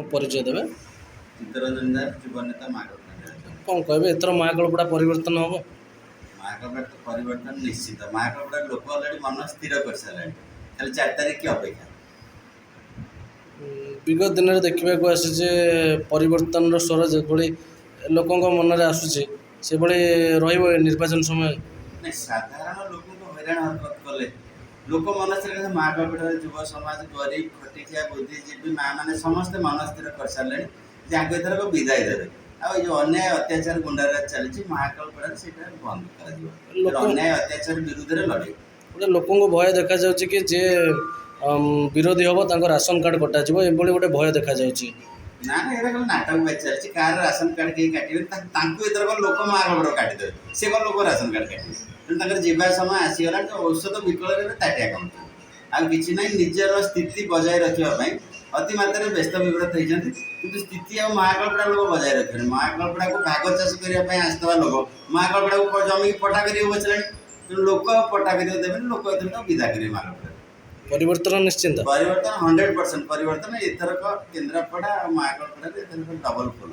ମୋ ପରିଚୟ ଦେବେ। ଚିତ୍ତରଞ୍ଜନ ଦାସ, ଯୁବ ନେତା ମହାକଳପଡ଼ା। କ'ଣ କହିବେ ଏଥର ମହାକାଳପଡ଼ା ପରିବର୍ତ୍ତନ ହେବ? ମହାକଳପଡ଼ା ତ ପରିବର୍ତ୍ତନ ନିଶ୍ଚିତ। ମହାକଳପଡ଼ା ଲୋକ ଅଲରେଡ଼ି ମନ ସ୍ଥିର କରିସାରିଲାଣି, ଖାଲି 4 ତାରିଖ କି ଅପେକ୍ଷା। ବିଗତ ଦିନରେ ଦେଖିବାକୁ ଆସିଛି ପରିବର୍ତ୍ତନର ସ୍ୱର ଯେଭଳି ଲୋକଙ୍କ ମନରେ ଆସୁଛି ସେଭଳି ରହିବ ଏ ନିର୍ବାଚନ ସମୟ। ନାଇଁ, ସାଧାରଣ ଲୋକଙ୍କୁ ହଇରାଣ ହରକତ କଲେ ଲୋକ ମନସ୍ଥିର ମହାକଳପଡ଼ାର ଯୁବ ସମାଜ, ଗରିବ, ଖଟିଖିଆ, ବୁଦ୍ଧିଜୀବୀ, ମାଆ ମାନେ ସମସ୍ତେ ମନ ସ୍ଥିର କରିସାରିଲେଣି ଯେ ଆଗ ଏଥରକ ବିଦାୟ ଦେବେ। ଆଉ ଏ ଯେଉଁ ଅନ୍ୟାୟ ଅତ୍ୟାଚାର ଗୁଣ୍ଡାରାଜ ଚାଲିଛି ମହାକଳପଡ଼ାରେ ସେଇଟା ବନ୍ଦ କରାଯିବ। ଅନ୍ୟାୟ ଅତ୍ୟାଚାର ବିରୁଦ୍ଧରେ ଲଢ଼େଇ। ଗୋଟେ ଲୋକଙ୍କୁ ଭୟ ଦେଖାଯାଉଛି କି ଯେ ବିରୋଧୀ ହେବ ତାଙ୍କ ରାସନ କାର୍ଡ଼ କଟାଯିବ, ଏଭଳି ଗୋଟେ ଭୟ ଦେଖାଯାଉଛି। ନା ନା, ଏଇଟା ଖାଲି ନାଟକ ବାଜି ଚାଲିଛି। କାହାର ରାସନ କାର୍ଡ଼ କେହି କାଟିବେ ତାଙ୍କୁ ଏଥରକ ଲୋକ ମହାକଳପଡ଼ା କାଟିଦେବେ। ସେ କ'ଣ ଲୋକ ରାସନ କାର୍ଡ଼ କାଟିବେ? ତେଣୁ ତାଙ୍କର ଯିବା ସମୟ ଆସିଗଲାଣି। ତ ଔଷଧ ବିକଳରେ ତାଟିଆ କାମୁଛନ୍ତି, ଆଉ କିଛି ନାହିଁ। ନିଜର ସ୍ଥିତି ବଜାୟ ରଖିବା ପାଇଁ ଅତି ମାତ୍ରାରେ ବ୍ୟସ୍ତ ବିବ୍ରତ ହେଇଛନ୍ତି, କିନ୍ତୁ ସ୍ଥିତି ଆଉ ମହାକଳପଡ଼ା ଲୋକ ବଜାୟ ରଖିବେନି। ମହାକଳପଡ଼ାକୁ ଭାଗ ଚାଷ କରିବା ପାଇଁ ଆସିଥିବା ଲୋକ ମହାକଳପଡ଼ାକୁ ଜମିକି ପଟ୍ଟା କରିବାକୁ ବସିଲାଣି। ତେଣୁ ଲୋକ ଆଉ ପଟ୍ଟା କରିବାକୁ ଦେବେନି। ଲୋକ ଏଥରକ ବିଦା କରିବେ ମହାକଳପଡ଼ା। ପରିବର୍ତ୍ତନ ନିଶ୍ଚିନ୍ତ। ପରିବର୍ତ୍ତନ 100% ପରିବର୍ତ୍ତନ। ଏଥରକ କେନ୍ଦ୍ରାପଡ଼ା ଆଉ ମହାକଳପଡ଼ାରେ ଏଥରକ ଡବଲ ଫୁଲ।